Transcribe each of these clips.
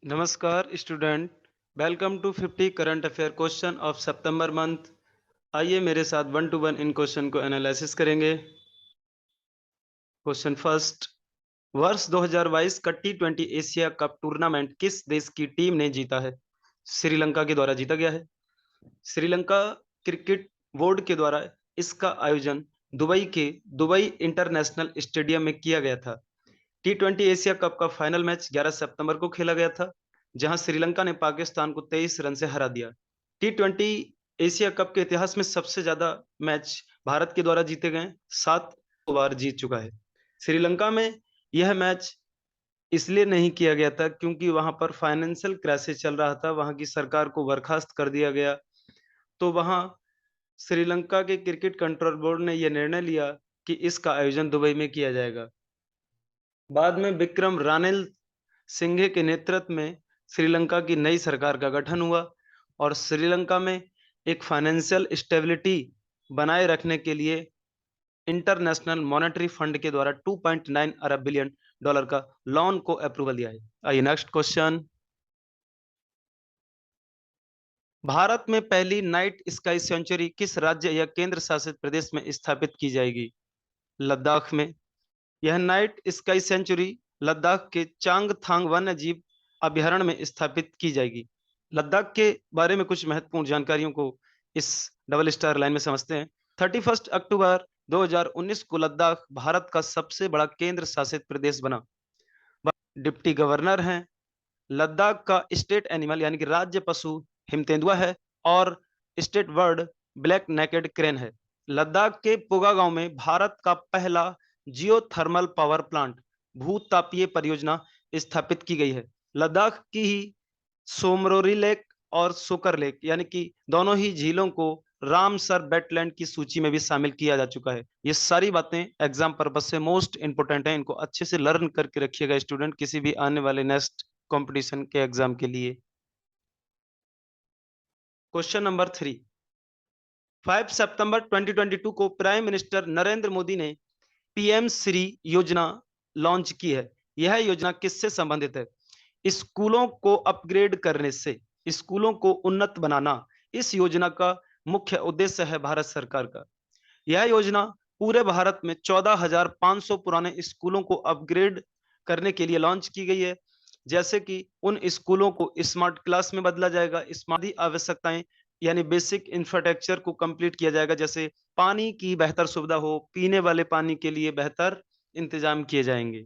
नमस्कार student. Welcome to 50 current affair question of सितंबर month. आइए मेरे साथ one to one in question को एनालिसिस करेंगे। क्वेश्चन फर्स्ट, वर्ष 2022 का टी20 एशिया कप टूर्नामेंट किस देश की टीम ने जीता है? श्रीलंका के द्वारा जीता गया है। श्रीलंका क्रिकेट बोर्ड के द्वारा इसका आयोजन दुबई के दुबई इंटरनेशनल स्टेडियम में किया गया था। टी20 एशिया कप का फाइनल मैच 11 सितंबर को खेला गया था, जहां श्रीलंका ने पाकिस्तान को 23 रन से हरा दिया। टी20 एशिया कप के इतिहास में सबसे ज्यादा मैच भारत के द्वारा जीते गए, 7 बार जीत चुका है। श्रीलंका में यह मैच इसलिए नहीं किया गया था क्योंकि वहां पर फाइनेंशियल क्राइसिस चल रहा था, वहां की सरकार को बर्खास्त कर दिया गया। तो वहां श्रीलंका के क्रिकेट कंट्रोल बोर्ड ने यह निर्णय लिया कि इसका आयोजन दुबई में किया जाएगा। बाद में विक्रम रानिल सिंघे के नेतृत्व में श्रीलंका की नई सरकार का गठन हुआ और श्रीलंका में एक फाइनेंशियल स्टेबिलिटी बनाए रखने के लिए इंटरनेशनल मॉनेटरी फंड के द्वारा 2.9 अरब बिलियन डॉलर का लोन को अप्रूवल दिया है। आइए नेक्स्ट क्वेश्चन। भारत में पहली नाइट स्काई सेंचुरी किस राज्य या केंद्र शासित प्रदेश में स्थापित की जाएगी? लद्दाख में। यह नाइट स्काई सेंचुरी लद्दाख के चांगथांग वन्य जीव अभ्यारण्य में स्थापित की जाएगी। लद्दाख के बारे में कुछ महत्वपूर्ण जानकारियों को इस डबल स्टार लाइन में समझते हैं। 31 अक्टूबर 2019 को लद्दाख भारत का सबसे बड़ा केंद्र शासित प्रदेश बना। डिप्टी गवर्नर हैं। लद्दाख का स्टेट एनिमल यानी कि राज्य पशु हिमतेंदुआ है और state bird black naked crane है। लद्दाख के पुगा गांव में भारत का पहला जियोथर्मल पावर प्लांट भूतापीय परियोजना स्थापित की गई है। लद्दाख की ही सोमरोरी लेक और सोकर लेक यानी कि दोनों ही झीलों को रामसर वेटलैंड की सूची में भी शामिल किया जा चुका है। ये सारी बातें एग्जाम पर्पस से मोस्ट इंपोर्टेंट है, इनको अच्छे से लर्न करके रखिएगा स्टूडेंट, किसी भी आने वाले नेक्स्ट कंपटीशन के एग्जाम के लिए। क्वेश्चन नंबर 3, 5 सितंबर 2022 को प्राइम मिनिस्टर नरेंद्र मोदी ने पीएम श्री योजना लॉन्च की है। यह योजना किससे संबंधित है? स्कूलों को अपग्रेड करने से, स्कूलों को उन्नत बनाना इस योजना का मुख्य उद्देश्य है भारत सरकार का। यह योजना पूरे भारत में 14,500 पुराने स्कूलों को अपग्रेड करने के लिए लॉन्च की गई है। जैसे कि उन स्कूलों को स्मार्ट क्लास में बदला जाएगा, स्मार्ट आवश्यकताएं यानी बेसिक इंफ्रास्ट्रक्चर को कंप्लीट किया जाएगा, जैसे पानी की बेहतर सुविधा हो, पीने वाले पानी के लिए बेहतर इंतजाम किए जाएंगे।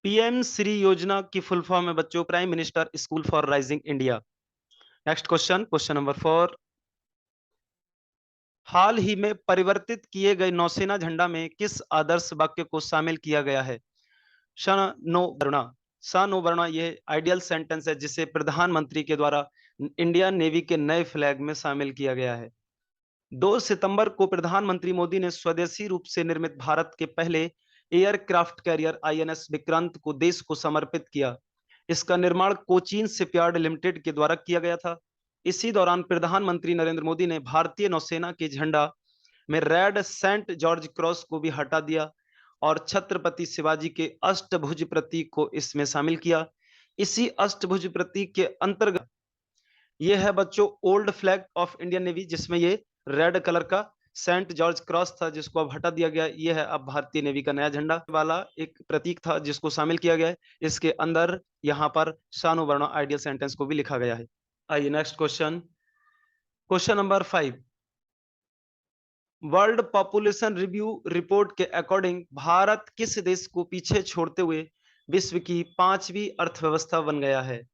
पीएम श्री योजना की फुल फॉर्म है बच्चों prime minister school for rising India. Next question, question number 4, हाल ही में परिवर्तित किए गए नौसेना झंडा में किस आदर्श वाक्य को शामिल किया गया है? श नो वरुणा। स नो वरुणा यह आइडियल सेंटेंस है जिसे प्रधानमंत्री के द्वारा इंडियन नेवी के नए फ्लैग में शामिल किया गया है। 2 सितंबर को प्रधानमंत्री मोदी ने स्वदेशी रूप से निर्मित भारत के पहले एयरक्राफ्ट कैरियर आईएनएस विक्रांत को देश को समर्पित किया। इसका निर्माण कोचीन शिपयार्ड लिमिटेड के द्वारा किया गया था। इसी दौरान प्रधानमंत्री नरेंद्र मोदी ने भारतीय नौसेना के झंडा में रेड सेंट जॉर्ज क्रॉस को भी हटा दिया और छत्रपति शिवाजी के अष्टभुज प्रतीक को इसमें शामिल किया। इसी अष्टभुज प्रतीक के अंतर्गत ये है बच्चों old flag of Indian navy, जिसमें ये रेड कलर का सेंट जॉर्ज क्रॉस था जिसको अब हटा दिया गया। ये है अब भारतीय नेवी का नया झंडा वाला एक प्रतीक था जिसको शामिल किया गया है। इसके अंदर यहाँ पर शानो वर्णो आइडियल सेंटेंस को भी लिखा गया है। आइए next question, question number 5, world population review report के अकॉर्डिंग भारत किस देश को पीछे छोड़ते हुए विश्व की 5वीं अर्थव्यवस्था बन गया है?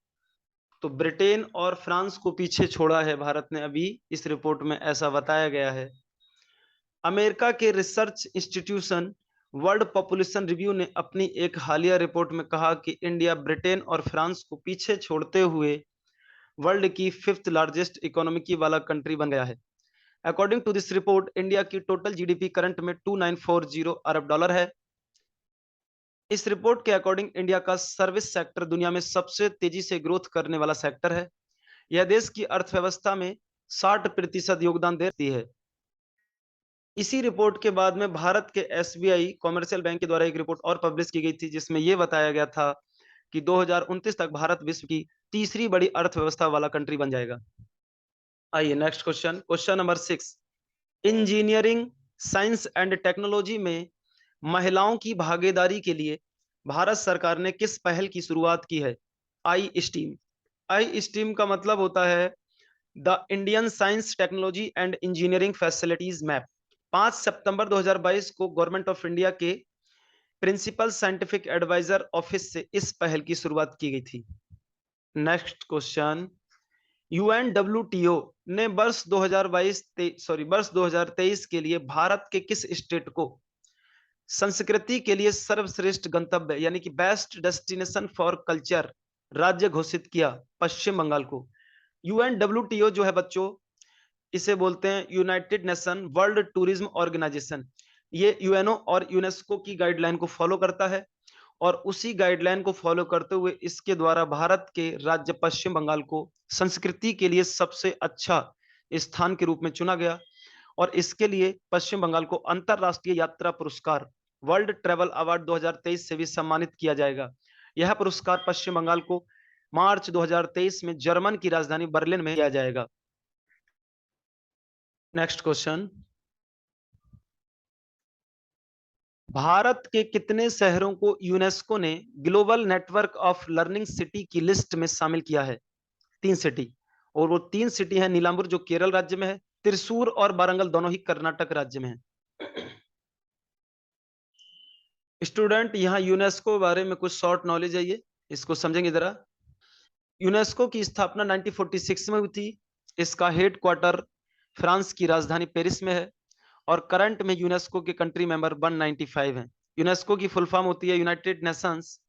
तो ब्रिटेन और फ्रांस को पीछे छोड़ा है भारत ने, अभी इस रिपोर्ट में ऐसा बताया गया है। अमेरिका के research institution world population review ने अपनी एक हालिया रिपोर्ट में कहा कि इंडिया ब्रिटेन और फ्रांस को पीछे छोड़ते हुए वर्ल्ड की 5th लार्जेस्ट इकोनॉमी वाला कंट्री बन गया है। According to this report India की टोटल जीडीपी करंट में 2940 अरब डॉलर है। इस रिपोर्ट के अकॉर्डिंग इंडिया का सर्विस सेक्टर दुनिया में सबसे तेजी से ग्रोथ करने वाला सेक्टर है। यह देश की अर्थव्यवस्था में 60% योगदान देती है। इसी रिपोर्ट के बाद में भारत के एसबीआई कॉमर्शियल बैंक के द्वारा एक रिपोर्ट और पब्लिश की गई थी जिसमें यह बताया गया था कि 2029 तक भारत विश्व की तीसरी बड़ी अर्थव्यवस्था वाला कंट्री बन जाएगा। आइए next question, question number 6। Engineering, science and technology में महिलाओं की भागीदारी के लिए भारत सरकार ने किस पहल की शुरुआत की है? आई स्टीम। आई स्टीम का मतलब होता है the Indian science technology and engineering facilities map. 5 सितंबर 2022 को गवर्नमेंट ऑफ इंडिया के प्रिंसिपल साइंटिफिक एडवाइजर ऑफिस से इस पहल की शुरुआत की गई थी। नेक्स्ट क्वेश्चन, यूएनडब्ल्यूटीओ ने वर्ष 2023 के लिए भारत के किस स्टेट को संस्कृति के लिए सर्वश्रेष्ठ गंतव्य यानी कि बेस्ट डेस्टिनेशन फॉर कल्चर राज्य घोषित किया? पश्चिम बंगाल को। यूएनडब्ल्यूटीओ जो है बच्चों, इसे बोलते हैं United Nation World Tourism Organization. ये यूएनओ और यूनेस्को की गाइडलाइन को फॉलो करता है और उसी गाइडलाइन को फॉलो करते हुए इसके द्वारा भारत के राज्य पश्चिम बंगाल को संस्कृति के लिए सबसे अच्छा स्थान के रूप में चुना गया और इसके लिए पश्चिम बंगाल को अंतरराष्ट्रीय यात्रा पुरस्कार वर्ल्ड ट्रैवल अवार्ड 2023 से भी सम्मानित किया जाएगा। यह पुरस्कार पश्चिम बंगाल को मार्च 2023 में जर्मन की राजधानी बर्लिन में दिया जाएगा। नेक्स्ट क्वेश्चन, भारत के कितने शहरों को यूनेस्को ने global network of learning city की लिस्ट में शामिल किया है? 3 सिटी, और वो 3 सिटी है नीलांबुर जो केरल राज्य में है, त्रिशूर और वारंगल दोनों ही कर्नाटक राज्य में है। स्टूडेंट, यहाँ यूनेस्को के बारे में कुछ शॉर्ट नॉलेज है, ये इसको समझेंगे जरा। यूनेस्को की स्थापना 1946 में हुई थी। इसका हेडक्वार्टर फ्रांस की राजधानी पेरिस में है और करंट में यूनेस्को के कंट्री मेंबर 195 हैं। यूनेस्को की फुल फॉर्म होती है United Nations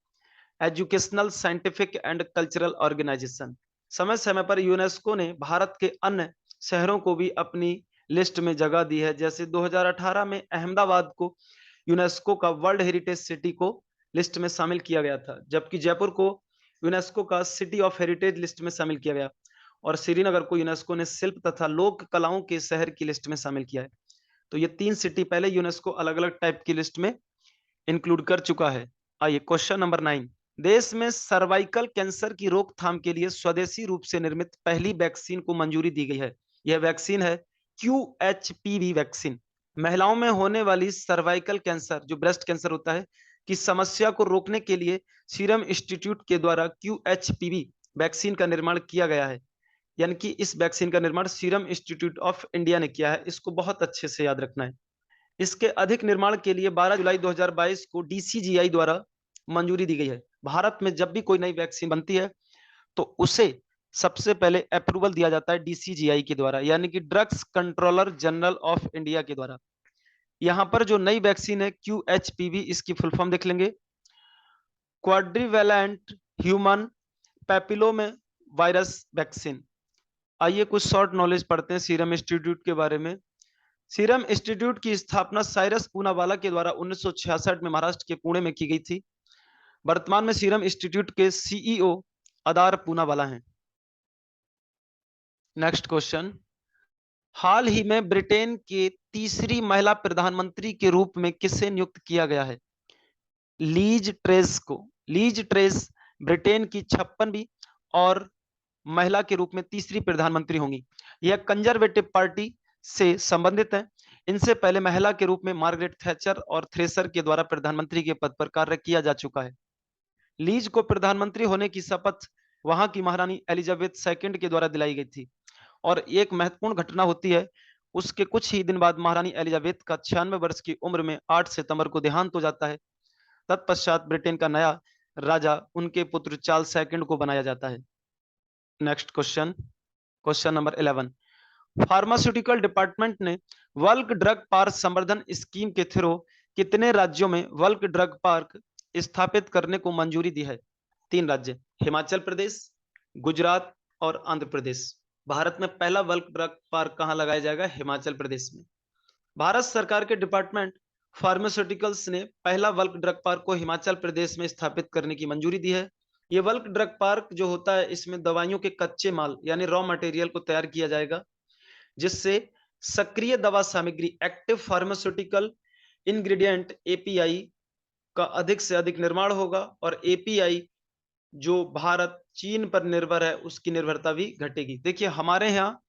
Educational, Scientific and Cultural Organization. समय समय पर यूनेस्को ने भारत के अन्य शहरों को भी अपनी लिस्ट में जगह दी है। जैसे 2018 में अहमदाबाद को यूनेस्को का वर्ल्ड हेरिटेज सिटी को लिस्ट में शामिल किया गया था, जबकि जयपुर को यूनेस्को का सिटी ऑफ हेरिटेज लिस्ट में शामिल किया गया और श्रीनगर को यूनेस्को ने शिल्प तथा लोक कलाओं के शहर की लिस्ट में शामिल किया है। तो ये 3 सिटी पहले यूनेस्को अलग अलग टाइप की लिस्ट में इंक्लूड कर चुका है। आइए क्वेश्चन नंबर 9। देश में सर्वाइकल कैंसर की रोकथाम के लिए स्वदेशी रूप से निर्मित पहली वैक्सीन को मंजूरी दी गई है। यह वैक्सीन है QHPV वैक्सीन। महिलाओं में होने वाली सर्वाइकल कैंसर जो ब्रेस्ट कैंसर होता है की समस्या को रोकने के लिए सीरम इंस्टीट्यूट के द्वारा QHPV वैक्सीन का निर्माण किया गया है। यानी कि इस वैक्सीन का निर्माण सीरम इंस्टीट्यूट ऑफ इंडिया ने किया है। इसको बहुत अच्छे से याद रखना है। इसके अधिक निर्माण के लिए 12 जुलाई 2022 को DCGI द्वारा मंजूरी दी गई है। भारत में जब भी कोई नई वैक्सीन बनती है तो उसे सबसे पहले अप्रूवल दिया जाता है DCGI के द्वारा, यानी कि drugs controller general of India के द्वारा। यहां पर जो नई वैक्सीन है QHPV, इसकी फुल फॉर्म देख लेंगे, क्वाड्रिवेलेंट ह्यूमन पैपिलोम वायरस वैक्सीन। आइए कुछ शॉर्ट नॉलेज पढ़ते हैं सीरम इंस्टीट्यूट के बारे में। सीरम इंस्टीट्यूट की स्थापना साइरस पूनावाला के द्वारा 1966 में महाराष्ट्र के पुणे में की गई थी। वर्तमान में सीरम इंस्टीट्यूट के CEO अदार पूनावाला हैं। नेक्स्ट क्वेश्चन, हाल ही में ब्रिटेन के तीसरी महिला प्रधानमंत्री के रूप में किसे नियुक्त किया गया है? लीज ट्रेस को। लीज ट्रेस ब्रिटेन की 56वीं और महिला के रूप में तीसरी प्रधानमंत्री होंगी। यह कंजर्वेटिव पार्टी से संबंधित है। इनसे पहले महिला के रूप में मार्गरेट थैचर और थ्रेसर के द्वारा प्रधानमंत्री के पद पर कार्य किया जा चुका है। लीज को प्रधानमंत्री होने की शपथ वहां की महारानी एलिजाबेथ सेकंड के द्वारा दिलाई गई थी और एक महत्वपूर्ण घटना होती है, उसके कुछ ही दिन बाद महारानी एलिजाबेथ का 96 वर्ष की उम्र में 8 सितंबर को देहांत हो जाता है। तत्पश्चात ब्रिटेन का नया राजा उनके पुत्र चार्ल्स सेकंड को बनाया जाता है। Next question, question number 11। Pharmaceutical department ने बल्क ड्रग पार्क संवर्धन स्कीम के थ्रू कितने राज्यों में बल्क ड्रग पार्क स्थापित करने को मंजूरी दी है? 3 राज्य, हिमाचल प्रदेश, गुजरात और आंध्र प्रदेश। भारत में पहला बल्क ड्रग पार्क कहां लगाया जाएगा? हिमाचल प्रदेश में। भारत सरकार के डिपार्टमेंट फार्मास्यूटिकल्स ने पहला बल्क ड्रग पार्क को हिमाचल प्रदेश में स्थापित करने की मंजूरी दी है। ये बल्क ड्रग पार्क जो होता है इसमें दवाइयों के कच्चे माल यानी रॉ मटेरियल को तैयार किया जाएगा, जिससे सक्रिय दवा सामग्री एक्टिव फार्मास्यूटिकल इंग्रेडिएंट API का अधिक से अधिक निर्माण होगा और API जो भारत चीन पर निर्भर है उसकी निर्भरता भी घटेगी। देखिए हमारे यहाँ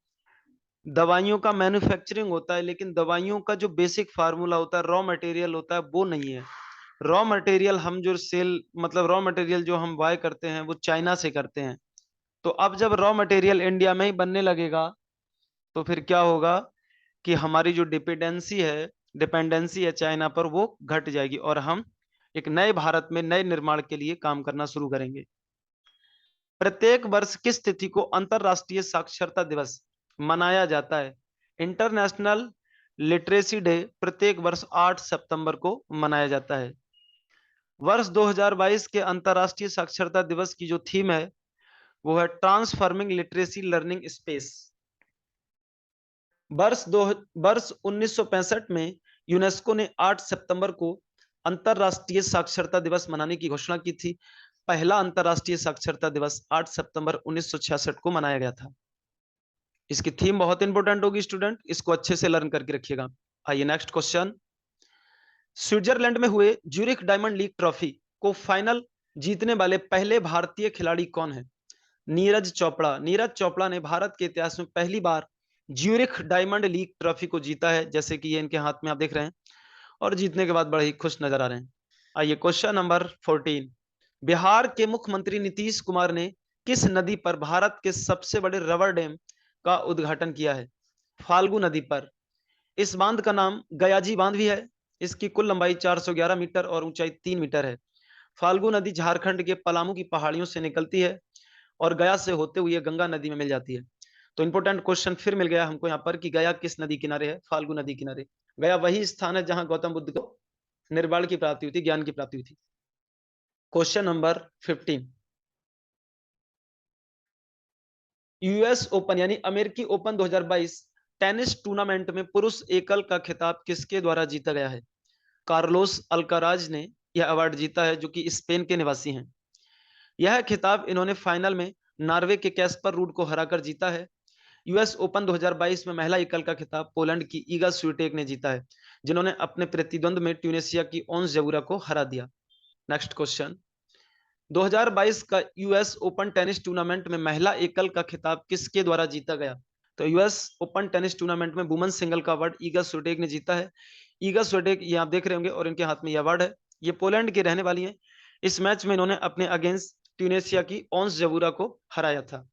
दवाइयों का मैन्युफैक्चरिंग होता है, लेकिन दवाइयों का जो बेसिक फार्मूला होता है, रॉ मटेरियल होता है, वो नहीं है। रॉ मटेरियल हम जो सेल मतलब रॉ मटेरियल जो हम बाय करते हैं वो चाइना से करते हैं। तो अब जब रॉ मटेरियल इंडिया में ही बनने लगेगा तो फिर क्या होगा कि हमारी जो डिपेंडेंसी है चाइना पर वो घट जाएगी और हम एक नए भारत में नए निर्माण के लिए काम करना शुरू करेंगे। प्रत्येक वर्ष किस तिथि को अंतरराष्ट्रीय साक्षरता दिवस मनाया जाता है? इंटरनेशनल लिटरेसी डे प्रत्येक वर्ष 8 सितंबर को मनाया जाता है। वर्ष 2022 के अंतरराष्ट्रीय साक्षरता दिवस की जो थीम है वो है ट्रांसफॉर्मिंग लिटरेसी लर्निंग स्पेस। वर्ष 1965 में यूनेस्को ने 8 सितंबर को अंतरराष्ट्रीय साक्षरता दिवस मनाने की घोषणा की थी। पहला अंतरराष्ट्रीय साक्षरता दिवस 8 सितंबर 1966 को मनाया गया था। इसकी थीम बहुत इंपॉर्टेंट होगी स्टूडेंट, इसको अच्छे से लर्न करके रखिएगा। आइए नेक्स्ट क्वेश्चन। स्विट्जरलैंड में हुए ज्यूरिख डायमंड लीग ट्रॉफी को फाइनल जीतने वाले पहले भारतीय खिलाड़ी कौन है? नीरज चोपड़ा। नीरज चोपड़ा ने भारत के इतिहास में पहली बार ज्यूरिख डायमंड लीग ट्रॉफी को जीता है, जैसे कि ये इनके हाथ में आप देख रहे हैं, और जीतने के बाद बड़े ही खुश नजर आ रहे हैं। आइए क्वेश्चन नंबर 14। बिहार के मुख्यमंत्री नीतीश कुमार ने किस नदी पर भारत के सबसे बड़े रबर डैम का उद्घाटन किया है? फाल्गु नदी पर। इस बांध का नाम गयाजी बांध भी है। इसकी कुल लंबाई 411 मीटर और ऊंचाई 3 मीटर है। फाल्गु नदी झारखंड के पलामू की पहाड़ियों से निकलती है और गया से होते हुए गंगा नदी में मिल जाती है। तो इंपॉर्टेंट क्वेश्चन फिर मिल गया हमको यहाँ पर कि गया किस नदी किनारे है? फाल्गु नदी किनारे। गया वही स्थान है जहां गौतम बुद्ध को निर्वाण की प्राप्ति हुई थी, ज्ञान की प्राप्ति हुई थी। Question number 15। यूएस ओपन यानी अमेरिकी ओपन 2022 टेनिस टूर्नामेंट में पुरुष एकल का खिताब किसके द्वारा जीता गया है? कार्लोस अल्काराज ने यह अवार्ड जीता है, जो कि स्पेन के निवासी हैं। यह खिताब इन्होंने फाइनल में नॉर्वे के कैस्पर रूड को हराकर जीता है। यूएस ओपन 2022 में महिला एकल का खिताब पोलैंड की ईगा स्विटेक ने जीता है, जिन्होंने अपने प्रतिद्वंद में ट्यूनेशिया की ओंस जबूरा को हरा दिया। Next question. 2022 का यूएस ओपन टेनिस टूर्नामेंट में महिला एकल का खिताब किसके द्वारा जीता गया? तो यूएस ओपन टेनिस टूर्नामेंट में वुमेन सिंगल का अवार्ड ईगा स्विटेक ने जीता है। ईगा स्विटेक ये आप देख रहे होंगे और इनके हाथ में ये अवार्ड है। ये पोलैंड की रहने वाली है। इस मैच में इन्होंने अपने अगेंस्ट ट्यूनेशिया की ओंस जबूरा को हराया था।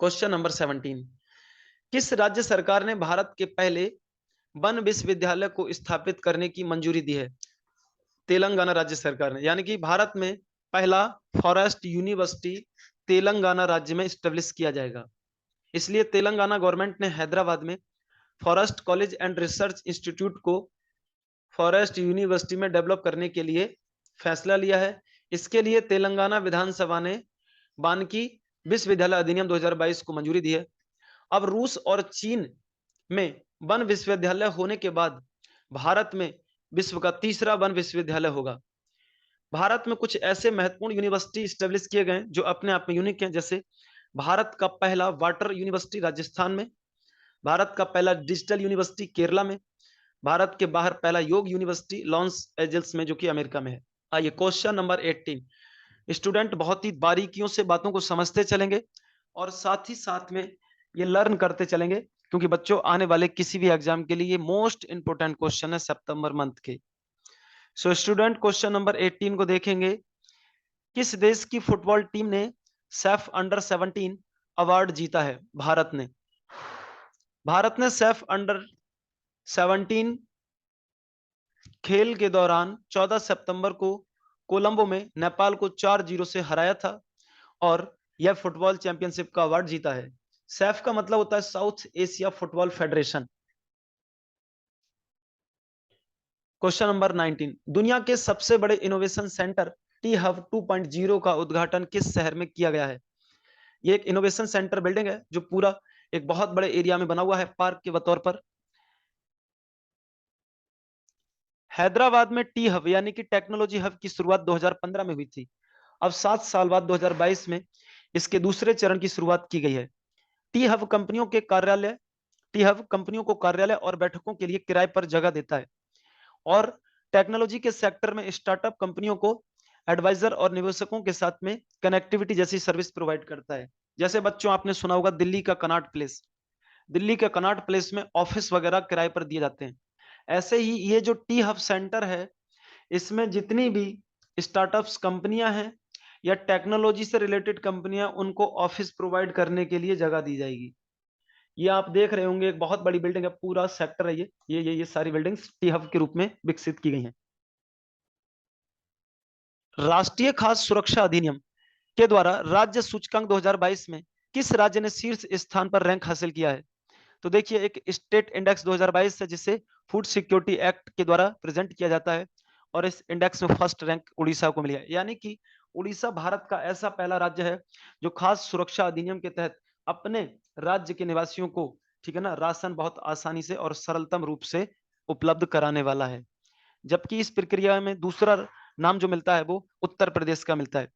Question number 17। किस राज्य सरकार ने भारत के पहले वन विश्वविद्यालय को स्थापित करने की मंजूरी दी है? तेलंगाना राज्य सरकार ने, यानी कि भारत में पहला फॉरेस्ट यूनिवर्सिटी तेलंगाना राज्य में स्टेब्लिश किया जाएगा। इसलिए तेलंगाना गवर्नमेंट ने हैदराबाद में forest college and research institute को फॉरेस्ट यूनिवर्सिटी में डेवलप करने के लिए फैसला लिया है। इसके लिए तेलंगाना विधानसभा ने वानिकी विश्वविद्यालय अधिनियम 2022 को मंजूरी दी है। अब रूस और चीन में वन विश्वविद्यालय होने के बाद भारत में विश्व का तीसरा वन विश्वविद्यालय होगा। भारत में कुछ ऐसे महत्वपूर्ण यूनिवर्सिटी स्टेब्लिश किए गए जो अपने आप में यूनिक हैं, जैसे भारत का पहला वाटर यूनिवर्सिटी राजस्थान में, भारत का पहला डिजिटल यूनिवर्सिटी केरला में, भारत के बाहर पहला योग यूनिवर्सिटी लॉस एंजल्स में जो कि अमेरिका में है। आइए क्वेश्चन नंबर 18। स्टूडेंट बहुत ही बारीकियों से बातों को समझते चलेंगे और साथ ही साथ में ये लर्न करते चलेंगे, क्योंकि बच्चों आने वाले किसी भी एग्जाम के लिए ये मोस्ट इंपोर्टेंट क्वेश्चन है सितंबर मंथ के। सो स्टूडेंट क्वेश्चन नंबर 18 को देखेंगे। किस देश की फुटबॉल टीम ने सैफ अंडर 17 अवार्ड जीता है? भारत ने सैफ अंडर 17 खेल के दौरान 14 सितंबर को कोलंबो में नेपाल को 4-0 से हराया था और यह फुटबॉल चैंपियनशिप का अवार्ड जीता है। सैफ का मतलब होता है south Asia football federation. Question number 19। दुनिया के सबसे बड़े इनोवेशन सेंटर टी हब 2.0 का उद्घाटन किस शहर में किया गया है? ये एक इनोवेशन सेंटर बिल्डिंग है जो पूरा एक बहुत बड़े एरिया में बना हुआ है पार्क के बतौर पर। हैदराबाद में टी हब यानी कि टेक्नोलॉजी हब की शुरुआत 2015 में हुई थी। अब 7 साल बाद 2022 में इसके दूसरे चरण की शुरुआत की गई है। टी हब कंपनियों को कार्यालय और बैठकों के लिए किराए पर जगह देता है और टेक्नोलॉजी के सेक्टर में स्टार्टअप कंपनियों को एडवाइजर और निवेशकों के साथ में कनेक्टिविटी जैसी सर्विस प्रोवाइड करता है। जैसे बच्चों आपने सुना होगा दिल्ली का कनॉट प्लेस, दिल्ली के कनॉट प्लेस में ऑफिस वगैरह किराए पर दिए जाते हैं। ऐसे ही ये जो टी हब सेंटर है, इसमें जितनी भी स्टार्टअप्स कंपनियां हैं या टेक्नोलॉजी से रिलेटेड कंपनियां, उनको ऑफिस प्रोवाइड करने के लिए जगह दी जाएगी। ये आप देख रहे होंगे एक बहुत बड़ी बिल्डिंग है, पूरा सेक्टर है ये सारी बिल्डिंग्स टी हब के रूप में विकसित की गई हैं। राष्ट्रीय खाद्य सुरक्षा अधिनियम के द्वारा राज्य सूचकांक 2022 में किस राज्य ने शीर्ष स्थान पर रैंक हासिल किया है? तो देखिए एक स्टेट इंडेक्स 2022 है जिसे फूड सिक्योरिटी एक्ट के द्वारा प्रेजेंट किया जाता है, और इस इंडेक्स में फर्स्ट रैंक उड़ीसा को मिला है। यानी कि उड़ीसा भारत का ऐसा पहला राज्य है जो खाद्य सुरक्षा अधिनियम के तहत अपने राज्य के निवासियों को, ठीक है ना, राशन बहुत आसानी से और सरलतम रूप से उपलब्ध कराने वाला है। जबकि इस प्रक्रिया में दूसरा नाम जो मिलता है वो उत्तर प्रदेश का मिलता है।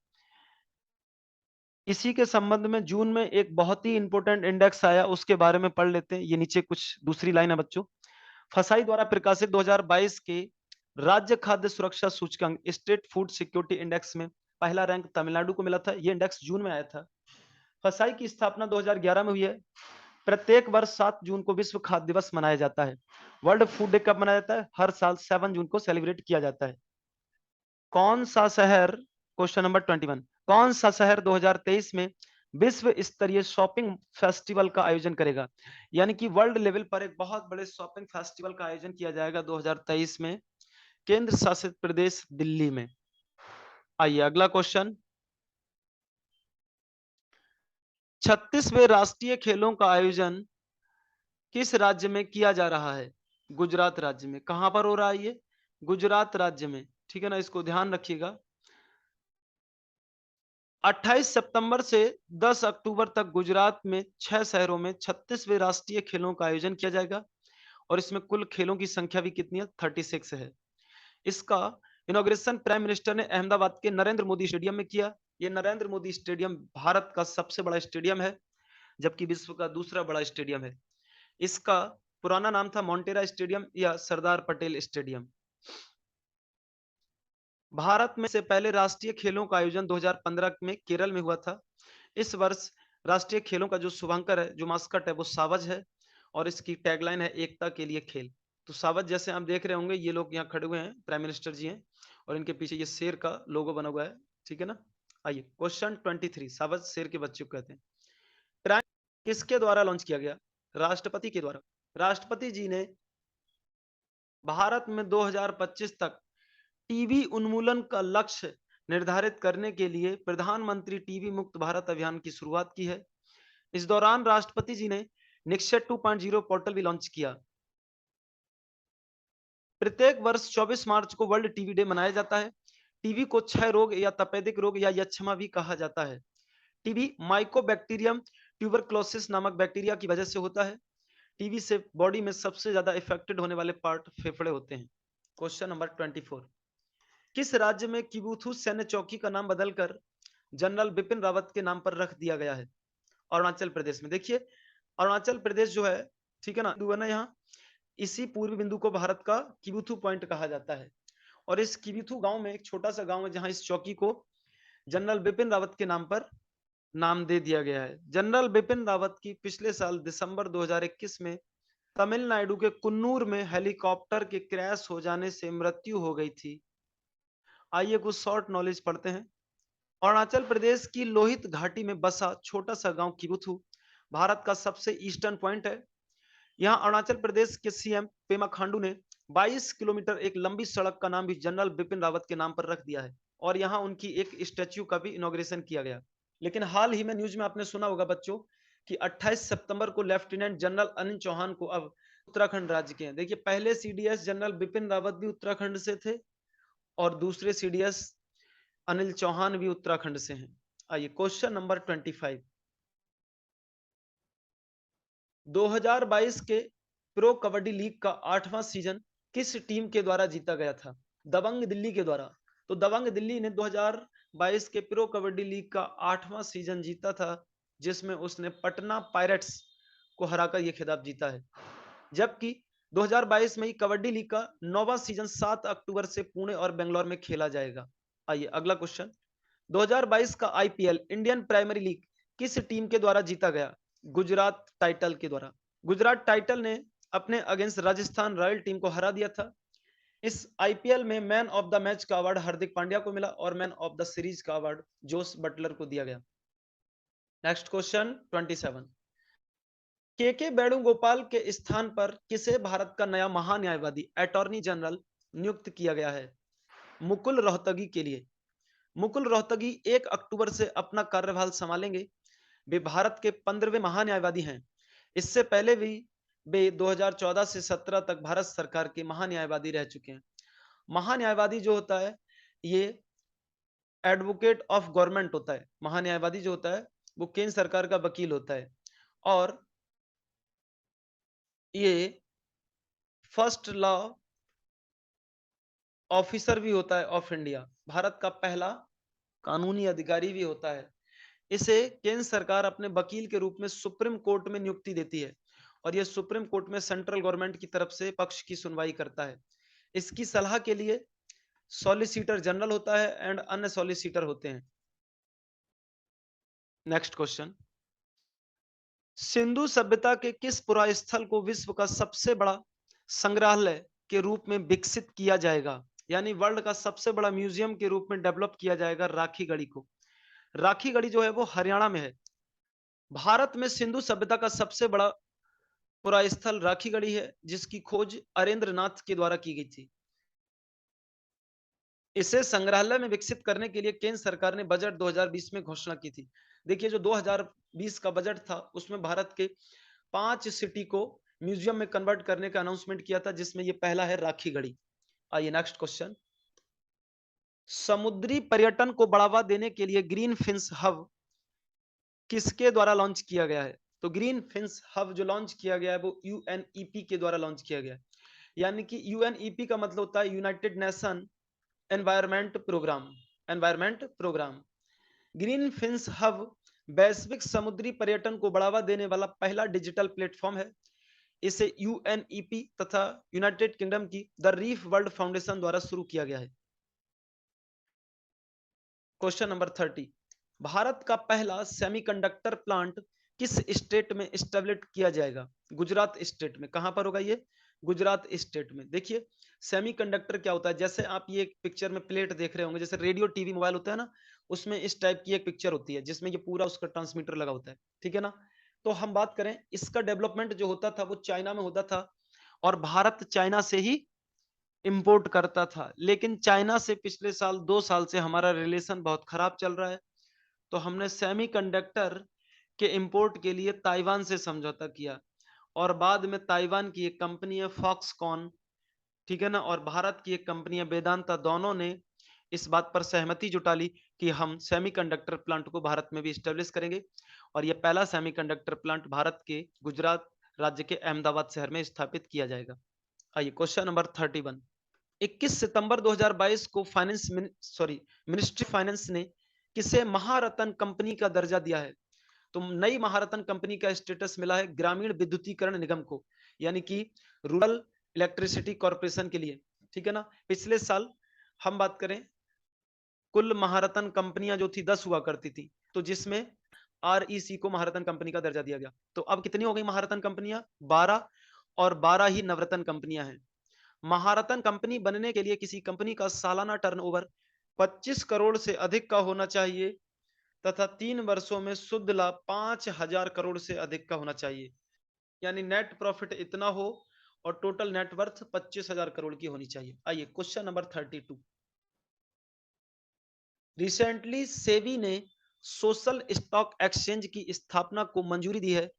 इसी के संबंध में जून में एक बहुत ही इंपॉर्टेंट इंडेक्स आया, उसके बारे में पढ़ लेते हैं। ये नीचे कुछ दूसरी लाइन है बच्चों। फसाई द्वारा प्रकाशित 2022 के राज्य खाद्य सुरक्षा सूचकांक स्टेट फूड सिक्योरिटी इंडेक्स में पहला रैंक तमिलनाडु को मिला था। ये इंडेक्स जून में आया था। फसाई की स्थापना 2011 में हुई है। प्रत्येक वर्ष 7 जून को विश्व खाद्य दिवस मनाया जाता है। वर्ल्ड फूड डे कब मनाया जाता है? हर साल 7 जून को सेलिब्रेट किया जाता है। कौन सा शहर, क्वेश्चन नंबर 21, कौन सा शहर 2023 में विश्व स्तरीय शॉपिंग फेस्टिवल का आयोजन करेगा? यानी कि वर्ल्ड लेवल पर एक बहुत बड़े शॉपिंग फेस्टिवल का आयोजन किया जाएगा 2023 में केंद्र शासित प्रदेश दिल्ली में। आइए अगला क्वेश्चन। 36वें राष्ट्रीय खेलों का आयोजन किस राज्य में किया जा रहा है? गुजरात राज्य में। कहां पर हो रहा है ये? गुजरात राज्य में, ठीक है ना, इसको ध्यान रखिएगा। 28 सितंबर से 10 अक्टूबर तक गुजरात में 6 शहरों में 36वें राष्ट्रीय खेलों का आयोजन किया जाएगा, और इसमें कुल खेलों की संख्या भी कितनी है? 36 है। इसका इनॉग्रेशन प्राइम मिनिस्टर ने अहमदाबाद के नरेंद्र मोदी स्टेडियम में किया। ये नरेंद्र मोदी स्टेडियम भारत का सबसे बड़ा स्टेडियम है, जबकि विश्व का दूसरा बड़ा स्टेडियम है। इसका पुराना नाम था मोन्टेरा स्टेडियम या सरदार पटेल स्टेडियम। भारत में से पहले राष्ट्रीय खेलों का आयोजन 2015 में केरल में हुआ था। इस वर्ष राष्ट्रीय खेलों का जो शुभांकर है, जो मास्कट है, वो सावज है, और इसकी टैगलाइन है एकता के लिए खेल। तो सावज जैसे आप देख रहे होंगे, ये लोग यहाँ खड़े हुए हैं, प्राइम मिनिस्टर जी हैं, और इनके पीछे ये शेर का लोगो बना हुआ है, ठीक है ना। आइए क्वेश्चन 23, सावज शेर के बच्चे को कहते हैं। प्राइम किसके द्वारा लॉन्च किया गया? राष्ट्रपति के द्वारा। राष्ट्रपति जी ने भारत में 2025 तक टीबी उन्मूलन का लक्ष्य निर्धारित करने के लिए प्रधानमंत्री टीबी मुक्त भारत अभियान की शुरुआत की है। इस दौरान राष्ट्रपति जी ने निक्षय 2.0 पोर्टल भी लॉन्च किया। प्रत्येक वर्ष 24 मार्च को वर्ल्ड टीबी डे मनाया जाता है। टीबी को क्षय रोग या तपेदिक रोग या यक्षमा भी कहा जाता है। टीबी माइकोबैक्टीरियम ट्यूबरक्लोसिस नामक बैक्टीरिया की वजह से होता है। टीबी से बॉडी में सबसे ज्यादा इफेक्टेड होने वाले पार्ट फेफड़े होते हैं। क्वेश्चन नंबर 24, किस राज्य में किबुथु सैन्य चौकी का नाम बदलकर जनरल बिपिन रावत के नाम पर रख दिया गया है? अरुणाचल प्रदेश में। देखिए अरुणाचल प्रदेश जो है, ठीक है ना, बिंदु है ना, यहाँ इसी पूर्वी बिंदु को भारत का किबुथु पॉइंट कहा जाता है। और इस किबुथु गांव में एक छोटा सा गांव है जहां इस चौकी को जनरल बिपिन रावत के नाम पर नाम दे दिया गया है। जनरल बिपिन रावत की पिछले साल दिसंबर 2021 में तमिलनाडु के कुन्नूर में हेलीकॉप्टर के क्रैश हो जाने से मृत्यु हो गई थी। आइए कुछ शॉर्ट नॉलेज पढ़ते हैं। अरुणाचल प्रदेश की लोहित घाटी में बसा छोटा सा गांव किबुथु भारत का सबसे ईस्टर्न पॉइंट है। यहाँ अरुणाचल प्रदेश के सीएम पेमा खांडू ने 22 किलोमीटर एक लंबी सड़क का नाम भी जनरल बिपिन रावत के नाम पर रख दिया है, और यहाँ उनकी एक स्टैच्यू का भी इनॉग्रेशन किया गया। लेकिन हाल ही में न्यूज में आपने सुना होगा बच्चों कि 28 सितंबर को लेफ्टिनेंट जनरल अनिल चौहान को अब उत्तराखंड राज्य के हैं। देखिए पहले सीडीएस जनरल बिपिन रावत भी उत्तराखंड से थे, और दूसरे सीडीएस अनिल चौहान भी उत्तराखंड से हैं। आइए क्वेश्चन नंबर 25, 2022 के प्रो कबड्डी लीग का 8वां सीजन किस टीम के द्वारा जीता गया था? दबंग दिल्ली के द्वारा। तो दबंग दिल्ली ने 2022 के प्रो कबड्डी लीग का 8वां सीजन जीता था, जिसमें उसने पटना पायरेट्स को हराकर यह खिताब जीता है। जबकि 2022 में ही कबड्डी लीग का 9वां सीजन 7 अक्टूबर से पुणे और बेंगलोर में खेला जाएगा। आइए अगला क्वेश्चन, 2022 का आईपीएल इंडियन प्राइमरी लीग किस टीम के द्वारा जीता गया? गुजरात टाइटल के द्वारा। गुजरात टाइटल ने अपने अगेंस्ट राजस्थान रॉयल टीम को हरा दिया था। इस आईपीएल में मैन ऑफ द मैच का अवार्ड हार्दिक पांड्या को मिला और मैन ऑफ द सीरीज का अवार्ड जोस बटलर को दिया गया। नेक्स्ट क्वेश्चन 27, के वेणुगोपाल के स्थान पर किसे भारत का नया महान्यायवादी अटॉर्नी जनरल नियुक्त किया गया है? मुकुल रोहतगी के लिए। मुकुल रोहतगी 1 अक्टूबर से अपना कार्यभार संभालेंगे। वे भारत के 15वें महान्यायवादी हैं। इससे पहले भी वे 2014 से 17 तक भारत सरकार के महान्यायवादी रह चुके हैं। महान्यायवादी जो होता है ये एडवोकेट ऑफ गवर्नमेंट होता है। महान्यायवादी जो होता है वो केंद्र सरकार का वकील होता है और ये फर्स्ट लॉ ऑफिसर भी होता है ऑफ इंडिया। भारत का पहला कानूनी अधिकारी भी होता है। इसे केंद्र सरकार अपने वकील के रूप में सुप्रीम कोर्ट में नियुक्ति देती है और यह सुप्रीम कोर्ट में सेंट्रल गवर्नमेंट की तरफ से पक्ष की सुनवाई करता है। इसकी सलाह के लिए सॉलिसिटर जनरल होता है एंड अन्य सॉलिसिटर होते हैं। नेक्स्ट क्वेश्चन, सिंधु सभ्यता के किस पुरास्थल को विश्व का सबसे बड़ा संग्रहालय के रूप में विकसित किया जाएगा? यानी वर्ल्ड का सबसे बड़ा म्यूजियम के रूप में डेवलप किया जाएगा राखीगढ़ी को। राखीगढ़ी जो है वो हरियाणा में है। भारत में सिंधु सभ्यता का सबसे बड़ा पुरास्थल राखीगढ़ी है जिसकी खोज अरेंद्र नाथ के द्वारा की गई थी। इसे संग्रहालय में विकसित करने के लिए केंद्र सरकार ने बजट 2020 में घोषणा की थी। देखिए जो 2020 का बजट था उसमें भारत के 5 सिटी को म्यूजियम में कन्वर्ट करने का अनाउंसमेंट किया था जिसमें ये पहला है राखीगढ़ी। आइए नेक्स्ट क्वेश्चन, समुद्री पर्यटन को बढ़ावा देने के लिए ग्रीन फिंस हब किसके द्वारा लॉन्च किया गया है? तो ग्रीन फिंस हब जो लॉन्च किया गया है वो यूएनईपी के द्वारा लॉन्च किया गया है। यानी कि यूएनईपी का मतलब होता है United Nation Environment Programme. Green fins hub वैश्विक समुद्री पर्यटन को बढ़ावा देने वाला पहला डिजिटल प्लेटफॉर्म है। इसे यूएनईपी तथा यूनाइटेड किंगडम की द रीफ वर्ल्ड फाउंडेशन द्वारा शुरू किया गया है। क्वेश्चन नंबर 30, भारत का पहला सेमीकंडक्टर प्लांट किस स्टेट में एस्टेब्लिश किया जाएगा? गुजरात स्टेट में। कहां पर होगा ये? गुजरात स्टेट में। देखिए सेमीकंडक्टर क्या होता है, जैसे आप ये एक पिक्चर में प्लेट देख रहे होंगे, जैसे रेडियो टीवी मोबाइल होता है ना, उसमें इस टाइप की एक पिक्चर होती है जिसमें ये पूरा उसका ट्रांसमीटर लगा होता है, ठीक है ना। तो हम बात करें इसका डेवलपमेंट जो होता था वो चाइना में होता था और भारत चाइना से ही इंपोर्ट करता था। लेकिन चाइना से पिछले साल 2 साल से हमारा रिलेशन बहुत खराब चल रहा है, तो हमने सेमीकंडक्टर के इंपोर्ट के लिए ताइवान से समझौता किया और बाद में ताइवान की एक कंपनी है फॉक्सकॉन, ठीक है ना, और भारत की एक कंपनी है वेदांता, दोनों ने इस बात पर सहमति जुटा ली कि हम सेमीकंडक्टर प्लांट को भारत में भी स्टेब्लिश करेंगे और यह पहला सेमीकंडक्टर प्लांट भारत के गुजरात राज्य के अहमदाबाद शहर में स्थापित किया जाएगा। आइए क्वेश्चन नंबर 31, 21 सितंबर 2022 को मिनिस्ट्री फाइनेंस ने किसे महारत्न कंपनी का दर्जा दिया है? तो नई महारत्न कंपनी का स्टेटस मिला है ग्रामीण विद्युतीकरण निगम को, यानी कि रूरल इलेक्ट्रिसिटी कॉर्पोरेशन के लिए, ठीक है ना। पिछले साल हम बात करें कुल महारत्न कंपनियां जो थी 10 हुआ करती थी, तो जिसमें आरईसी को महारत्न कंपनी का दर्जा दिया गया। तो अब कितनी हो गई महारत्न कंपनियां? 12, और 12 ही नवरत्न कंपनियां हैं। महारत्न कंपनी बनने के लिए किसी कंपनी का सालाना टर्नओवर 25 करोड़ से अधिक का होना चाहिए तथा 3 वर्षों में शुद्ध लाभ 5,000 करोड़ से अधिक का होना चाहिए। यानी नेट प्रॉफिट इतना हो और टोटल नेटवर्थ 25,000 करोड़ की होनी चाहिए। आइए क्वेश्चन नंबर 32, रिसेंटली सेबी ने सोशल स्टॉक एक्सचेंज की स्थापना को मंजूरी दी है।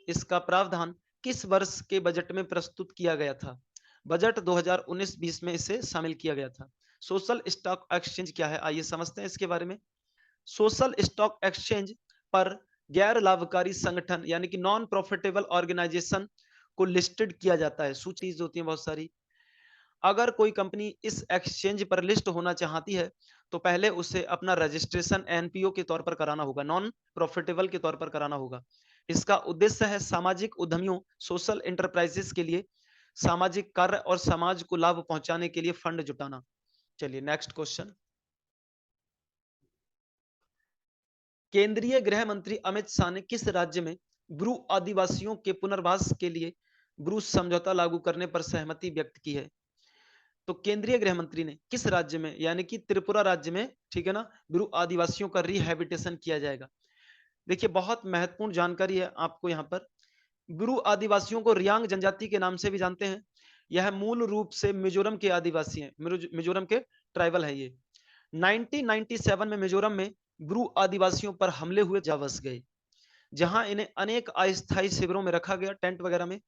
इसका प्रावधान किस वर्ष के बजट में प्रस्तुत किया गया था? बजट 2019-20 में इसे शामिल किया गया था। सोशल स्टॉक एक्सचेंज क्या है, आइए समझते हैं इसके बारे में। सोशल स्टॉक एक्सचेंज पर गैर लाभकारी संगठन यानी कि नॉन प्रॉफिटेबल ऑर्गेनाइजेशन को लिस्टेड किया जाता है। सूची होती है बहुत सारी। अगर कोई कंपनी इस एक्सचेंज पर लिस्ट होना चाहती है तो पहले उसे अपना रजिस्ट्रेशन एनपीओ के तौर पर कराना होगा, नॉन प्रॉफिटेबल के तौर पर कराना होगा। इसका उद्देश्य है सामाजिक उद्यमियों, सोशल एंटरप्राइजेस के लिए सामाजिक कार्य और समाज को लाभ पहुंचाने के लिए फंड जुटाना। चलिए नेक्स्ट क्वेश्चन, केंद्रीय गृह मंत्री अमित शाह ने किस राज्य में ब्रू आदिवासियों के पुनर्वास के लिए ब्रू समझौता लागू करने पर सहमति व्यक्त की है? तो केंद्रीय गृह मंत्री ने किस राज्य में, यानी कि त्रिपुरा राज्य में, ठीक है ना, ब्रू आदिवासियों का रिहैबिटेशन किया जाएगा। देखिए बहुत महत्वपूर्ण जानकारी है आपको यहाँ पर। ब्रू आदिवासियों को रियांग जनजाति के नाम से भी जानते हैं। यह मूल रूप से मिजोरम के आदिवासी हैं, मिजोरम के ट्राइबल है ये। 1997 में मिजोरम में ब्रू आदिवासियों पर हमले हुए जा बस गए, जहां इन्हें अनेक अस्थायी शिविरों में रखा गया, टेंट वगैरह में।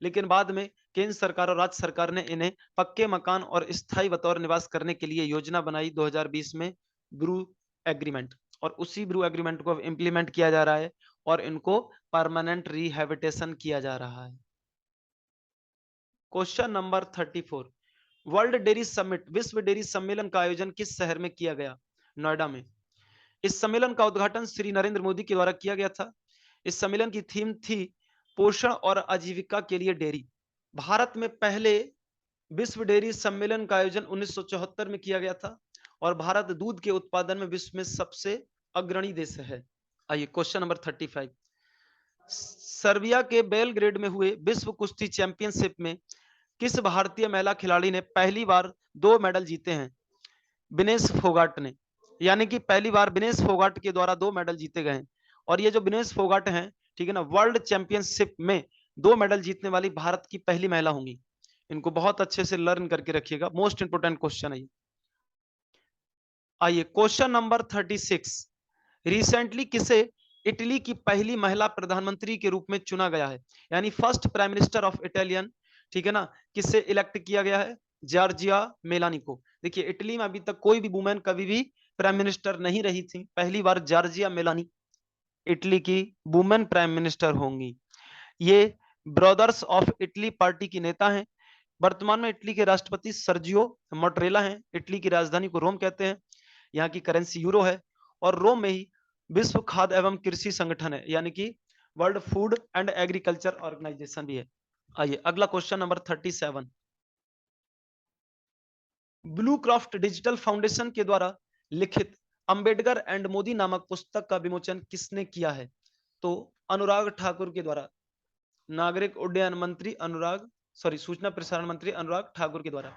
लेकिन बाद में केंद्र सरकार और राज्य सरकार ने इन्हें पक्के मकान और स्थायी बतौर निवास करने के लिए योजना बनाई 2020 में, ब्रू एग्रीमेंट। और उसी ब्रू एग्रीमेंट को इम्प्लीमेंट किया जा रहा है और इनको परमानेंट रिहैबिटेशन किया जा रहा है। Question number 34, world dairy summit, विश्व डेयरी सम्मेलन का आयोजन किस शहर में किया गया? नोएडा में। इस सम्मेलन का उद्घाटन श्री नरेंद्र मोदी के द्वारा किया गया था। इस सम्मेलन की थीम थी पोषण और आजीविका के लिए डेयरी। भारत में पहले विश्व डेयरी सम्मेलन का आयोजन 1974 में किया गया था और भारत दूध के उत्पादन में विश्व में सबसे अग्रणी देश है। आइए क्वेश्चन नंबर 35, सर्बिया के बेलग्रेड में हुए विश्व कुश्ती चैंपियनशिप में किस भारतीय महिला खिलाड़ी ने पहली बार 2 मेडल जीते हैं? विनेश फोगाट ने, यानी कि पहली बार विनेश फोगाट के द्वारा 2 मेडल जीते गए हैं। और ये जो विनेश फोगाट हैं, ठीक है ना, वर्ल्ड चैंपियनशिप में 2 मेडल जीतने वाली भारत की पहली महिला होंगी। इनको बहुत अच्छे से लर्न करके रखिएगा, मोस्ट इंपोर्टेंट क्वेश्चन है ये। आइए क्वेश्चन नंबर 36, रिसेंटली किसे इटली की पहली महिला प्रधानमंत्री के रूप में चुना गया है? यानी first prime minister of Italian, ठीक है ना, किसे इलेक्ट किया गया है? जॉर्जिया मेलानी को। देखिए इटली में अभी तक कोई भी वुमेन कभी भी प्राइम मिनिस्टर नहीं रही थी, पहली बार जॉर्जिया मेलानी इटली की वुमेन प्राइम मिनिस्टर होंगी। ये ब्रदर्स ऑफ इटली पार्टी की नेता हैं। वर्तमान में इटली के राष्ट्रपति सर्जियो मोटरेला हैं। इटली की राजधानी को रोम कहते हैं। यहाँ की करेंसी यूरो है और रोम में ही विश्व खाद्य एवं कृषि संगठन है, यानी कि World Food and Agriculture Organization भी है। आइए अगला question number 37, Blue Craft Digital Foundation के द्वारा लिखित अंबेडकर एंड मोदी नामक पुस्तक का विमोचन किसने किया है? तो अनुराग ठाकुर के द्वारा, नागरिक उड्डयन मंत्री अनुराग, सॉरी सूचना प्रसारण मंत्री अनुराग ठाकुर के द्वारा।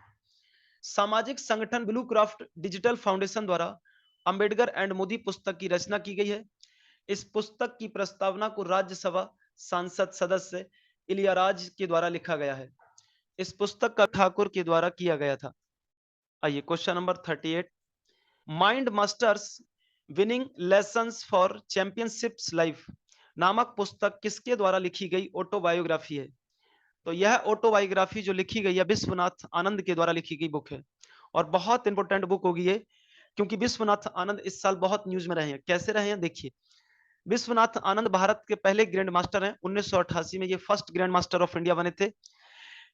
सामाजिक संगठन ब्लू क्राफ्ट डिजिटल फाउंडेशन द्वारा अंबेडकर एंड मोदी पुस्तक की रचना की गई है। इस पुस्तक की प्रस्तावना को राज्यसभा सांसद सदस्य इलियाराज के द्वारा लिखा गया है। इस पुस्तक का ठाकुर के द्वारा किया गया था। आइए question number 38, mind masters winning lessons for championships life नामक पुस्तक किसके द्वारा लिखी गई ऑटोबायोग्राफी है? तो यह ऑटोबायोग्राफी जो लिखी गई है विश्वनाथ आनंद के द्वारा लिखी गई बुक है और बहुत इंपॉर्टेंट बुक होगी ये, क्योंकि विश्वनाथ आनंद इस साल बहुत न्यूज में रहे हैं। कैसे रहे हैं देखिए, विश्वनाथ आनंद भारत के पहले ग्रैंड मास्टर हैं। 1988 में ये first grand master of India बने थे।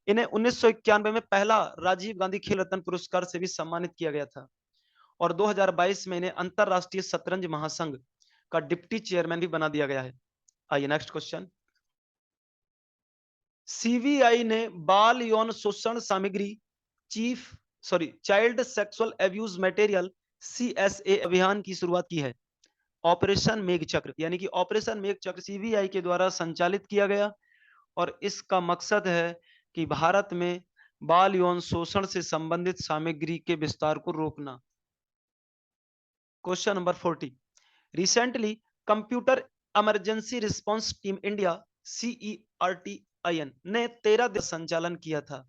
इन्हें 1991 में पहला राजीव गांधी खेल रत्न पुरस्कार से भी सम्मानित किया गया था और 2022 में इन्हें अंतरराष्ट्रीय शतरंज महासंघ का डिप्टी चेयरमैन भी बना दिया गया है। आइए नेक्स्ट क्वेश्चन, सीबीआई ने बाल यौन शोषण सामग्री child sexual abuse material CSA अभियान की शुरुआत की है। ऑपरेशन मेघचक्र, यानी कि ऑपरेशन मेघचक्र सीबीआई के द्वारा संचालित किया गया और इसका मकसद है कि भारत में बाल यौन शोषण से संबंधित सामग्री के विस्तार को रोकना। Question number 40, recently computer emergency response team India CERTIN ने 13 दिन संचालन किया था।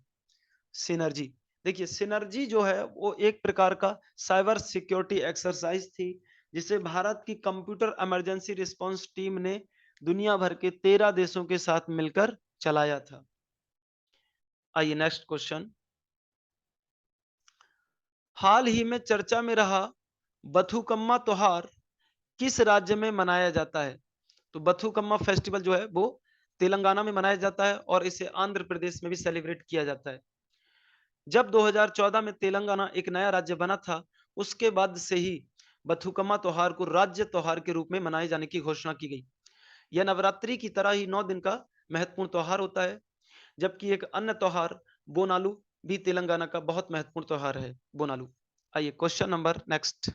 सिनर्जी, देखिए सिनर्जी जो है वो एक प्रकार का साइबर सिक्योरिटी एक्सरसाइज थी जिसे भारत की कंप्यूटर इमरजेंसी रिस्पांस टीम ने दुनिया भर के 13 देशों के साथ मिलकर चलाया था। आइए नेक्स्ट क्वेश्चन, हाल ही में चर्चा में रहा बथुकम्मा त्योहार किस राज्य में मनाया जाता है? तो बथुकम्मा फेस्टिवल जो है वो तेलंगाना में मनाया जाता है और इसे आंध्र प्रदेश में भी सेलिब्रेट किया जाता है। जब 2014 में तेलंगाना एक नया राज्य बना था, उसके बाद से ही बथुकम्मा त्योहार को राज्य त्योहार के रूप में मनाए जाने की घोषणा की गई। यह नवरात्रि की तरह ही 9 दिन का महत्वपूर्ण त्योहार होता है, जबकि एक अन्य त्योहार बोनालू भी तेलंगाना का बहुत महत्वपूर्ण त्योहार है, बोनालू। आइए क्वेश्चन नंबर नेक्स्ट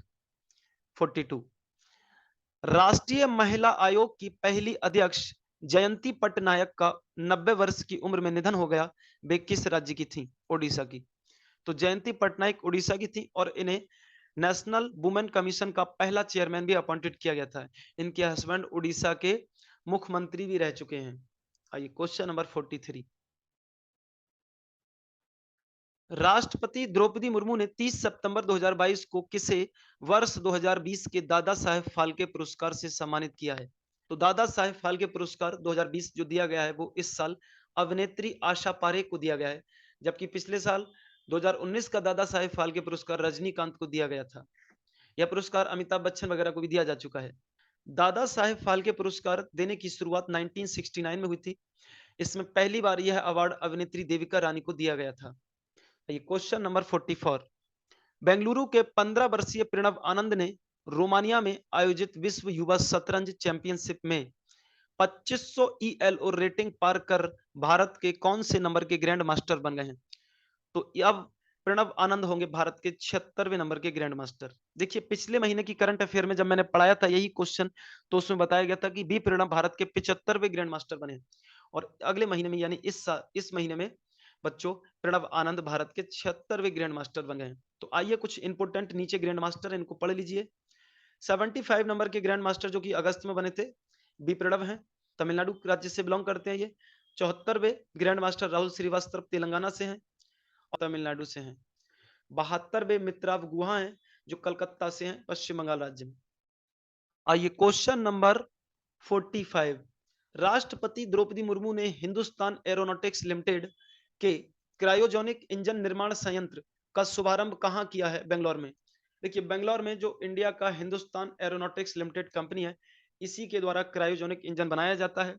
42, राष्ट्रीय महिला आयोग की पहली अध्यक्ष जयंती पटनायक का 90 वर्ष की उम्र में निधन हो गया। वे किस राज्य की थी? ओडिशा की। तो जयंती पटनायक उड़ीसा की थी और इन्हें नेशनल वुमेन कमीशन का पहला चेयरमैन भी अपॉइंटेड किया गया था। इनके हस्बैंड उड़ीसा के मुख्यमंत्री भी रह चुके हैं। आइए क्वेश्चन नंबर 43। राष्ट्रपति द्रौपदी मुर्मू ने 30 सितंबर 2022 को किसे वर्ष 2020 के दादा साहेब फाल्के पुरस्कार से सम्मानित किया है? तो दादा साहेब फाल्के पुरस्कार 2020 जो दिया गया है वो इस साल अभिनेत्री आशा पारेख को दिया गया है, जबकि पिछले साल 2019 का दादा साहेब फाल्के पुरस्कार रजनीकांत को दिया गया था। यह पुरस्कार अमिताभ बच्चन वगैरह को भी दिया जा चुका है। दादा साहेब फाल्के पुरस्कार देने की शुरुआत 1969 में हुई थी। इसमें पहली बार यह अवार्ड अभिनेत्री देविका रानी को दिया गया था। ये क्वेश्चन नंबर 44। बेंगलुरु के 15 वर्षीय प्रणव आनंद ने रोमानिया में आयोजित विश्व युवा शतरंज चैंपियनशिप में 2500 ELO रेटिंग पार कर भारत के कौन से नंबर के ग्रैंड मास्टर बन गए हैं? तो अब प्रणव आनंद होंगे भारत के 76वें नंबर के ग्रैंड मास्टर। देखिए पिछले महीने की करंट अफेयर में जब मैंने पढ़ाया था यही क्वेश्चन, तो उसमें बताया गया था कि बी प्रणव भारत के 75वें ग्रैंड मास्टर बने और अगले महीने में यानी इस महीने में बच्चों प्रणव आनंद भारत के 76वें ग्रैंड मास्टर बन गए हैं। तो आइए कुछ इंपोर्टेंट नीचे ग्रैंड मास्टर है इनको पढ़ लीजिए। 75 नंबर के ग्रैंड मास्टर जो कि अगस्त में बने थे बी प्रणव हैं, तमिलनाडु राज्य से बिलोंग करते हैं ये। 74वें ग्रैंड मास्टर राहुल श्रीवास्तव तेलंगाना से हैं और तमिलनाडु से हैं। 72वें मित्राव गुहा हैं जो कलकत्ता से हैं पश्चिम बंगाल राज्य में। आइए क्वेश्चन नंबर 45। राष्ट्रपति द्रौपदी मुर्मू ने हिंदुस्तान एरोनॉटिक्स लिमिटेड के क्रायोजेनिक इंजन निर्माण संयंत्र का शुभारंभ कहां किया है? बेंगलोर में। देखिए बेंगलोर में जो इंडिया का हिंदुस्तान एरोनॉटिक्स लिमिटेड कंपनी है इसी के द्वारा क्रायोजेनिक इंजन बनाया जाता है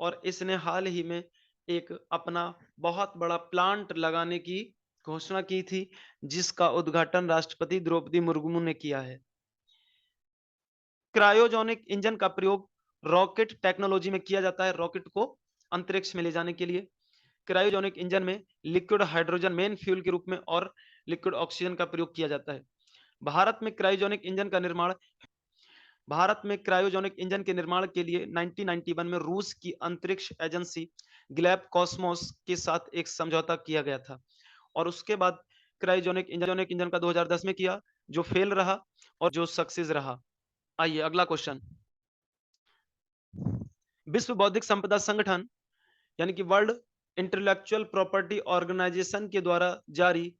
और इसने हाल ही में एक अपना बहुत बड़ा प्लांट लगाने की घोषणा की थी जिसका उद्घाटन राष्ट्रपति द्रौपदी मुर्मू ने किया है। क्रायोजेनिक इंजन का प्रयोग रॉकेट टेक्नोलॉजी में किया जाता है, रॉकेट को अंतरिक्ष में ले जाने के लिए। क्रायोजेनिक इंजन में लिक्विड हाइड्रोजन मेन फ्यूल के रूप में और लिक्विड ऑक्सीजन का प्रयोग किया जाता है। भारत में क्रायोजेनिक इंजन का निर्माण भारत में क्रायोजेनिक इंजन के निर्माण के लिए 1991 में रूस की अंतरिक्ष एजेंसी ग्लैब कॉस्मोस के साथ एक समझौता किया गया था और उसके बाद क्रायोजेनिक इंजन का 2010 में किया जो फेल रहा और जो सक्सेस रहा। आइए अगला क्वेश्चन। विश्व बौद्धिक संपदा संगठन यानी कि वर्ल्ड इंटेलेक्चुअल प्रॉपर्टी ऑर्गेनाइजेशन के द्वारा जारी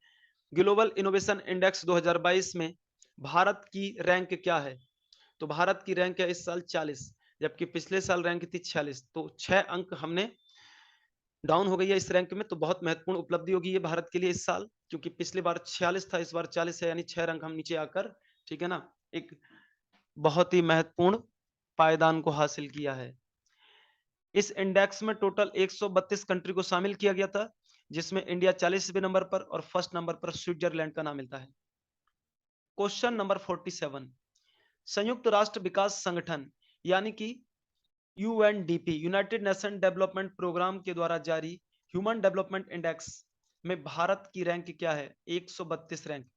ग्लोबल इनोवेशन इंडेक्स 2022 में भारत की रैंक क्या है? तो भारत की रैंक है इस साल 40, जबकि पिछले साल रैंक थी 46। तो 6 अंक हमने डाउन हो गई है इस रैंक में। तो बहुत महत्वपूर्ण उपलब्धि होगी ये भारत के लिए इस साल, क्योंकि पिछली बार 46 था, इस बार 40 है, यानी 6 रैंक हम नीचे आकर, ठीक है ना, एक बहुत ही महत्वपूर्ण पायदान को हासिल किया है। इस इंडेक्स में टोटल 132 कंट्री को शामिल किया गया था, जिसमें इंडिया 40वें नंबर पर और फर्स्ट नंबर पर स्विट्जरलैंड का नाम मिलता है। Question number 47। संयुक्त राष्ट्र विकास संगठन यानी कि UNDP United Nation Development Programme के द्वारा जारी ह्यूमन डेवलपमेंट इंडेक्स में भारत की रैंक क्या है? 132 रैंक।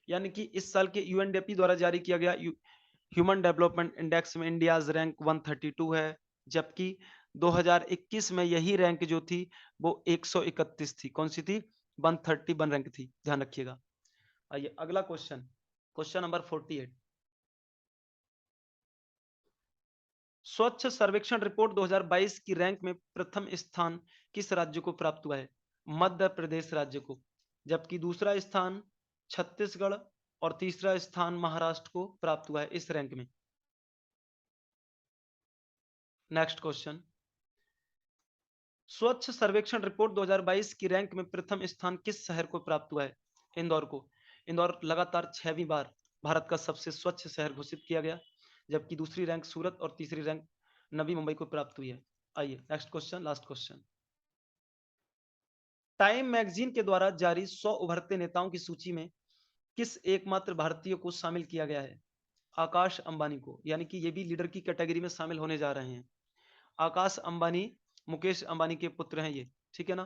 यानी कि इस साल के यूएनडीपी द्वारा जारी किया गया ह्यूमन डेवलपमेंट इंडेक्स में इंडियाज रैंक 132 है, जबकि 2021 में यही रैंक जो थी वो 131 थी। कौन सी थी? 131 रैंक थी, ध्यान रखिएगा। आइए अगला क्वेश्चन, क्वेश्चन नंबर 48। स्वच्छ सर्वेक्षण रिपोर्ट 2022 की रैंक में प्रथम स्थान किस राज्य को प्राप्त हुआ है? मध्य प्रदेश राज्य को, जबकि दूसरा स्थान छत्तीसगढ़ और तीसरा स्थान महाराष्ट्र को प्राप्त हुआ है इस रैंक में। Next question. स्वच्छ सर्वेक्षण रिपोर्ट 2022 की रैंक में प्रथम स्थान किस शहर को प्राप्त हुआ है? इंदौर को। इंदौर लगातार 6वीं बार भारत का सबसे स्वच्छ शहर घोषित किया गया, जबकि दूसरी रैंक सूरत और तीसरी रैंक नवी मुंबई को प्राप्त हुई है। आइए next question, last question. Time magazine के द्वारा जारी 100 उभरते नेताओं की सूची में किस एकमात्र भारतीय को शामिल किया गया है? आकाश अंबानी को, यानी कि ये भी लीडर की कैटेगरी में शामिल होने जा रहे हैं। आकाश अंबानी मुकेश अंबानी के पुत्र हैं ये, ठीक है ना।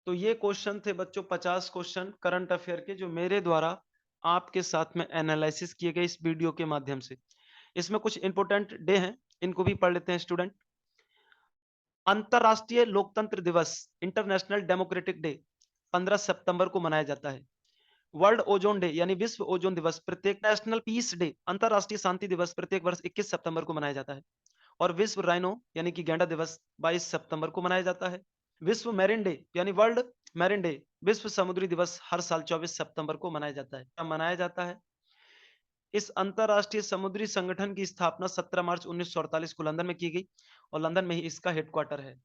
तो ये क्वेश्चन थे बच्चों 50 क्वेश्चन करंट अफेयर के, जो मेरे द्वारा आपके साथ में एनालिसिस किए गए इस वीडियो के माध्यम से। इसमें कुछ इंपॉर्टेंट डे हैं, इनको भी पढ़ लेते हैं स्टूडेंट। अंतरराष्ट्रीय लोकतंत्र दिवस, इंटरनेशनल डेमोक्रेटिक डे, 15 सितंबर को मनाया जाता है। वर्ल्ड ओजोन डे यानी विश्व ओजोन दिवस प्रत्येक, नेशनल पीस डे अंतरराष्ट्रीय शांति दिवस प्रत्येक वर्ष 21 सितंबर को मनाया जाता है। और विश्व राइनो यानी कि गैंडा दिवस 22 सितंबर को मनाया जाता है। विश्व मैरिन डे यानी वर्ल्ड मैरिन डे, विश्व समुद्री दिवस हर साल 24 सितंबर को मनाया जाता है। कब मनाया जाता है? इस अंतरराष्ट्रीय समुद्री संगठन की स्थापना 17 मार्च 1948 को लंदन में की गई और लंदन में ही इसका हेडक्वार्टर है।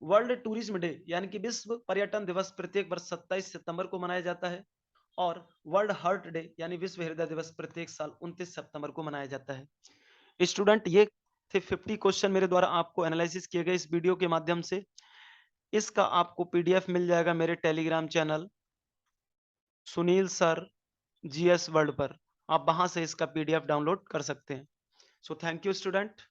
वर्ल्ड टूरिज्म डे यानी कि विश्व पर्यटन दिवस प्रत्येक वर्ष 27 सितंबर को मनाया जाता है। और वर्ल्ड हार्ट डे यानी विश्व हृदय दिवस प्रत्येक साल 29 सितंबर को मनाया जाता है। स्टूडेंट, ये थे 50 क्वेश्चन मेरे द्वारा आपको एनालिसिस किए गए इस वीडियो के माध्यम से। इसका आपको पीडीएफ मिल जाएगा मेरे Telegram channel Sunil sir GS world पर। आप वहां से इसका पीडीएफ डाउनलोड कर सकते हैं। So thank you student.